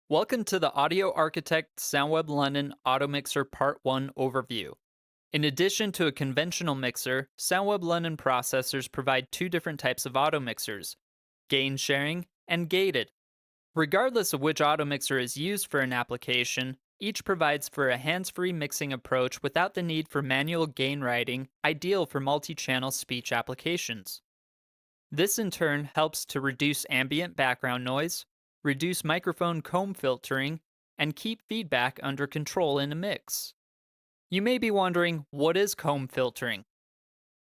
Welcome to the Audio Architect SoundWeb London Automixer Part 1 overview. In addition to a conventional mixer, SoundWeb London processors provide two different types of automixers: gain sharing and gated. Regardless of which automixer is used for an application, each provides for a hands-free mixing approach without the need for manual gain writing, ideal for multi-channel speech applications. This in turn helps to reduce ambient background noise, reduce microphone comb filtering, and keep feedback under control in a mix. You may be wondering, what is comb filtering?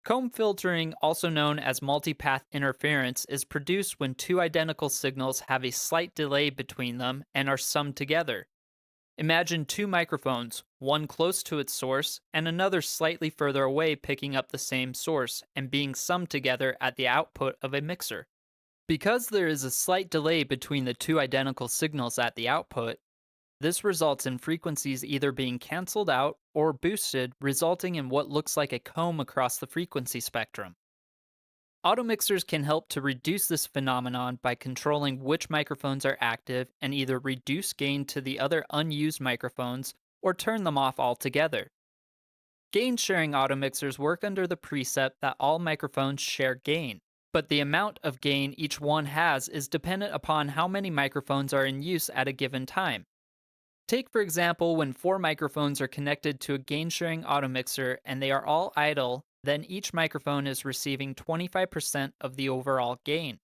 Comb filtering, also known as multipath interference, is produced when two identical signals have a slight delay between them and are summed together. Imagine two microphones, one close to its source and another slightly further away picking up the same source and being summed together at the output of a mixer. Because there is a slight delay between the two identical signals at the output, this results in frequencies either being cancelled out or boosted, resulting in what looks like a comb across the frequency spectrum. Automixers can help to reduce this phenomenon by controlling which microphones are active and either reduce gain to the other unused microphones or turn them off altogether. Gain sharing automixers work under the precept that all microphones share gain, but the amount of gain each one has is dependent upon how many microphones are in use at a given time. Take, for example, when four microphones are connected to a gain sharing automixer and they are all idle, then each microphone is receiving 25% of the overall gain.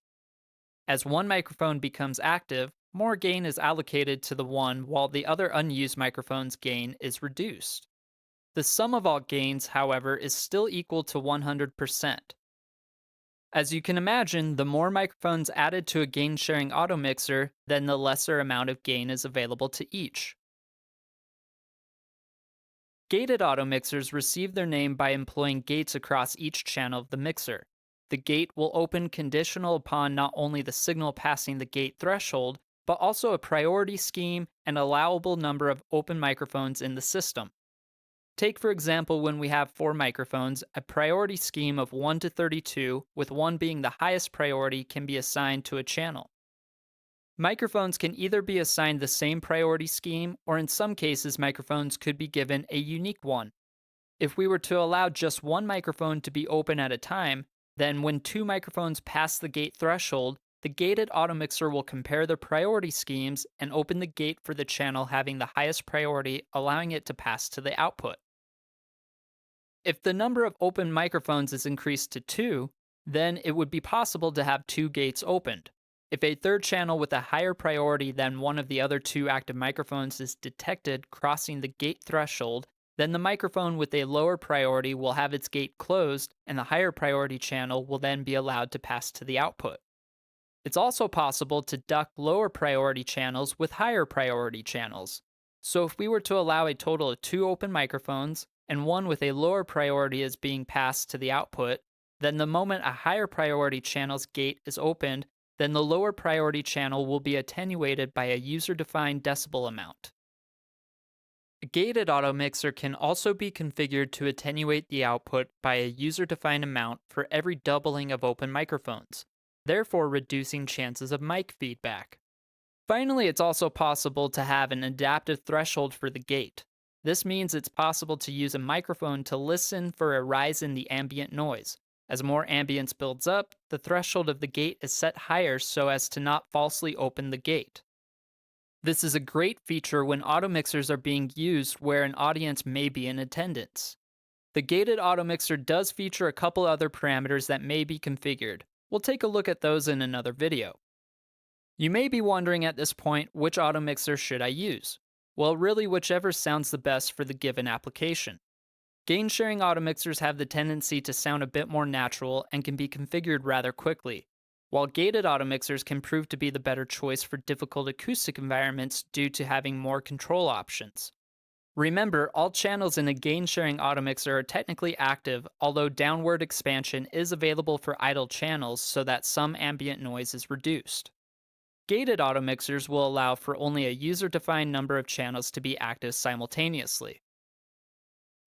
As one microphone becomes active, more gain is allocated to the one while the other unused microphone's gain is reduced. The sum of all gains, however, is still equal to 100%. As you can imagine, the more microphones added to a gain sharing automixer, then the lesser amount of gain is available to each. Gated automixers receive their name by employing gates across each channel of the mixer. The gate will open conditional upon not only the signal passing the gate threshold, but also a priority scheme and allowable number of open microphones in the system. Take, for example, when we have four microphones, a priority scheme of 1 to 32, with 1 being the highest priority, can be assigned to a channel. Microphones can either be assigned the same priority scheme, or in some cases, microphones could be given a unique one. If we were to allow just one microphone to be open at a time, then when two microphones pass the gate threshold, the gated automixer will compare the priority schemes and open the gate for the channel having the highest priority, allowing it to pass to the output. If the number of open microphones is increased to 2, then it would be possible to have two gates opened. If a third channel with a higher priority than one of the other two active microphones is detected crossing the gate threshold, then the microphone with a lower priority will have its gate closed, and the higher priority channel will then be allowed to pass to the output. It's also possible to duck lower priority channels with higher priority channels. So if we were to allow a total of two open microphones, and one with a lower priority is being passed to the output, then the moment a higher priority channel's gate is opened, then the lower priority channel will be attenuated by a user-defined decibel amount. A gated automixer can also be configured to attenuate the output by a user-defined amount for every doubling of open microphones, therefore reducing chances of mic feedback. Finally, it's also possible to have an adaptive threshold for the gate. This means it's possible to use a microphone to listen for a rise in the ambient noise. As more ambience builds up, the threshold of the gate is set higher so as to not falsely open the gate. This is a great feature when automixers are being used where an audience may be in attendance. The gated automixer does feature a couple other parameters that may be configured. We'll take a look at those in another video. You may be wondering at this point, which automixer should I use? Well, really whichever sounds the best for the given application. Gain sharing automixers have the tendency to sound a bit more natural and can be configured rather quickly, while gated automixers can prove to be the better choice for difficult acoustic environments due to having more control options. Remember, all channels in a gain sharing automixer are technically active, although downward expansion is available for idle channels so that some ambient noise is reduced. Gated automixers will allow for only a user-defined number of channels to be active simultaneously.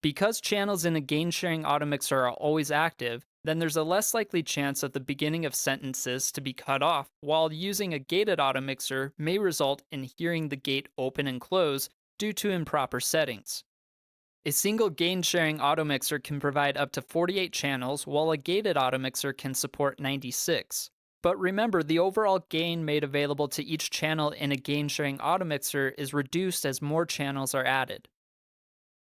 Because channels in a gain-sharing automixer are always active, then there's a less likely chance of the beginning of sentences to be cut off, while using a gated automixer may result in hearing the gate open and close due to improper settings. A single gain sharing automixer can provide up to 48 channels, while a gated automixer can support 96. But remember, the overall gain made available to each channel in a gain sharing automixer is reduced as more channels are added.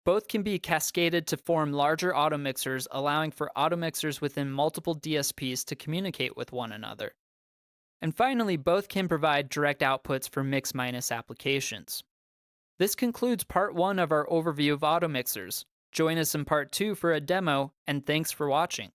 Both can be cascaded to form larger automixers, allowing for automixers within multiple DSPs to communicate with one another. And finally, both can provide direct outputs for mix-minus applications. This concludes part 1 of our overview of automixers. Join us in part 2 for a demo, and thanks for watching.